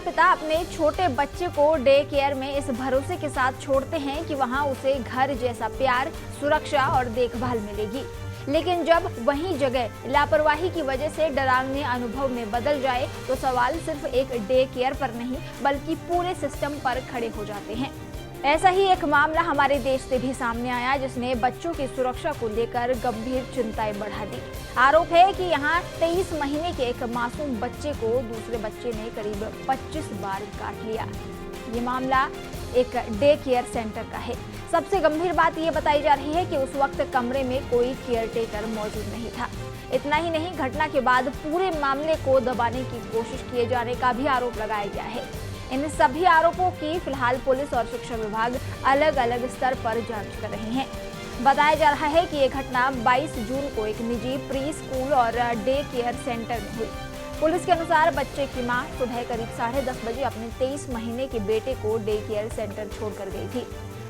पिता अपने छोटे बच्चे को डे केयर में इस भरोसे के साथ छोड़ते हैं कि वहां उसे घर जैसा प्यार, सुरक्षा और देखभाल मिलेगी। लेकिन जब वही जगह लापरवाही की वजह से डरावने अनुभव में बदल जाए तो सवाल सिर्फ एक डे केयर पर नहीं बल्कि पूरे सिस्टम पर खड़े हो जाते हैं। ऐसा ही एक मामला हमारे देश से भी सामने आया जिसने बच्चों की सुरक्षा को लेकर गंभीर चिंताएं बढ़ा दी। आरोप है कि यहाँ 23 महीने के एक मासूम बच्चे को दूसरे बच्चे ने करीब 25 बार काट लिया। ये मामला एक डे केयर सेंटर का है। सबसे गंभीर बात ये बताई जा रही है कि उस वक्त कमरे में कोई केयरटेकर मौजूद नहीं था। इतना ही नहीं, घटना के बाद पूरे मामले को दबाने की कोशिश किए जाने का भी आरोप लगाया गया है। इन सभी आरोपों की फिलहाल पुलिस और शिक्षा विभाग अलग अलग स्तर पर जांच कर रहे हैं। बताया जा रहा है कि ये घटना 22 जून को एक निजी प्री स्कूल और डे केयर सेंटर में हुई। पुलिस के अनुसार बच्चे की मां सुबह करीब 10:30 बजे अपने 23 महीने के बेटे को डे केयर सेंटर छोड़कर गई थी।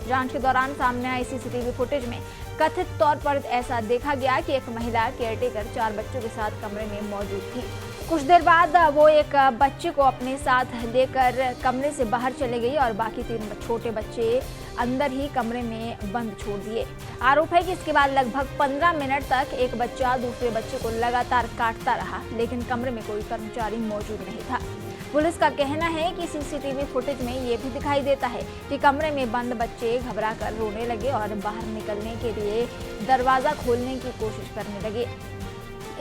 जांच के दौरान सामने आई सीसीटीवी फुटेज में कथित तौर पर ऐसा देखा गया कि एक महिला केयरटेकर 4 बच्चों के साथ कमरे में मौजूद थी। कुछ देर बाद वो एक बच्चे को अपने साथ लेकर कमरे से बाहर चले गई और बाकी 3 छोटे बच्चे अंदर ही कमरे में बंद छोड़ दिए। आरोप है कि इसके बाद लगभग 15 मिनट तक एक बच्चा दूसरे बच्चे को लगातार काटता रहा, लेकिन कमरे में कोई कर्मचारी मौजूद नहीं था। पुलिस का कहना है कि सीसीटीवी फुटेज में ये भी दिखाई देता है कि कमरे में बंद बच्चे घबराकर रोने लगे और बाहर निकलने के लिए दरवाजा खोलने की कोशिश करने लगे।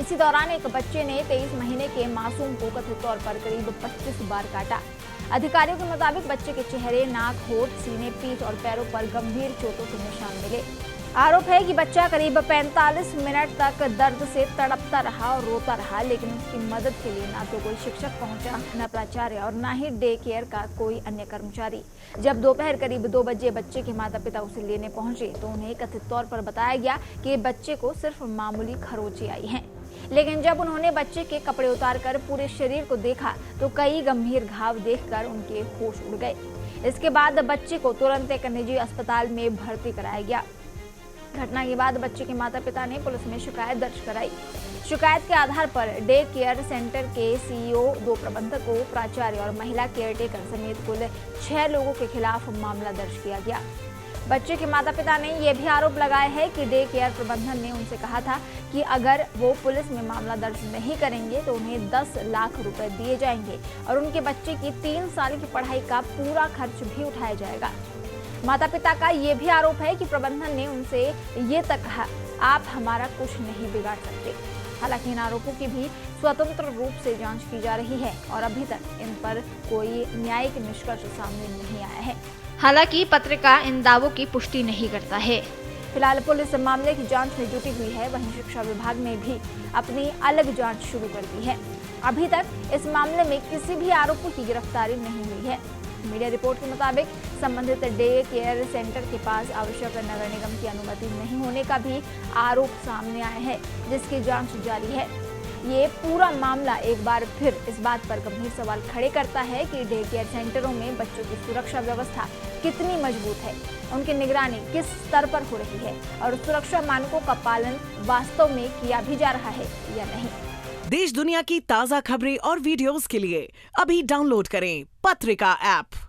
इसी दौरान एक बच्चे ने 23 महीने के मासूम को कथित तौर पर करीब 25 बार काटा। अधिकारियों के मुताबिक बच्चे के चेहरे, नाक, होठ, सीने, पीठ और पैरों पर गंभीर चोटों के निशान मिले। आरोप है कि बच्चा करीब 45 मिनट तक दर्द से तड़पता रहा और रोता रहा, लेकिन उसकी मदद के लिए ना तो कोई शिक्षक पहुंचा, न प्राचार्य और न ही डे केयर का कोई अन्य कर्मचारी। जब दोपहर करीब 2 बजे बच्चे के माता पिता उसे लेने पहुंचे तो उन्हें कथित तौर पर बताया गया कि बच्चे को सिर्फ मामूली खरोंचें आई हैं। लेकिन जब उन्होंने बच्चे के कपड़े उतारकर पूरे शरीर को देखा तो कई गंभीर घाव देखकर उनके होश उड़ गए। इसके बाद बच्चे को तुरंत एक निजी अस्पताल में भर्ती कराया गया। घटना के बाद बच्चे के माता पिता ने पुलिस में शिकायत दर्ज कराई। शिकायत के आधार पर डे केयर सेंटर के सीईओ, 2 प्रबंधकों, प्राचार्य और महिला केयरटेकर समेत कुल 6 लोगों के खिलाफ मामला दर्ज किया गया। बच्चे के माता पिता ने यह भी आरोप लगाया है कि डे केयर प्रबंधन ने उनसे कहा था कि अगर वो पुलिस में मामला दर्ज नहीं करेंगे तो उन्हें 10 लाख रुपए दिए जाएंगे और उनके बच्चे की 3 साल की पढ़ाई का पूरा खर्च भी उठाया जाएगा। माता पिता का ये भी आरोप है कि प्रबंधन ने उनसे ये तक कहा, आप हमारा कुछ नहीं बिगाड़ सकते। हालांकि इन आरोपों की भी स्वतंत्र रूप से जांच की जा रही है और अभी तक इन पर कोई न्यायिक निष्कर्ष सामने नहीं आया है। हालांकि पत्रिका इन दावों की पुष्टि नहीं करता है। फिलहाल पुलिस मामले की जांच में जुटी हुई है, वहीं शिक्षा विभाग ने भी अपनी अलग जांच शुरू कर दी है। अभी तक इस मामले में किसी भी आरोपी की गिरफ्तारी नहीं हुई है। मीडिया रिपोर्ट के मुताबिक संबंधित डे केयर सेंटर के पास आवश्यक नगर निगम की अनुमति नहीं होने का भी आरोप सामने आया है, जिसकी जांच जारी है। ये पूरा मामला एक बार फिर इस बात पर गंभीर सवाल खड़े करता है कि डे केयर सेंटरों में बच्चों की सुरक्षा व्यवस्था कितनी मजबूत है, उनकी निगरानी किस स्तर पर हो रही है और सुरक्षा मानकों का पालन वास्तव में किया भी जा रहा है या नहीं। देश दुनिया की ताज़ा खबरें और वीडियोस के लिए अभी डाउनलोड करें पत्रिका ऐप।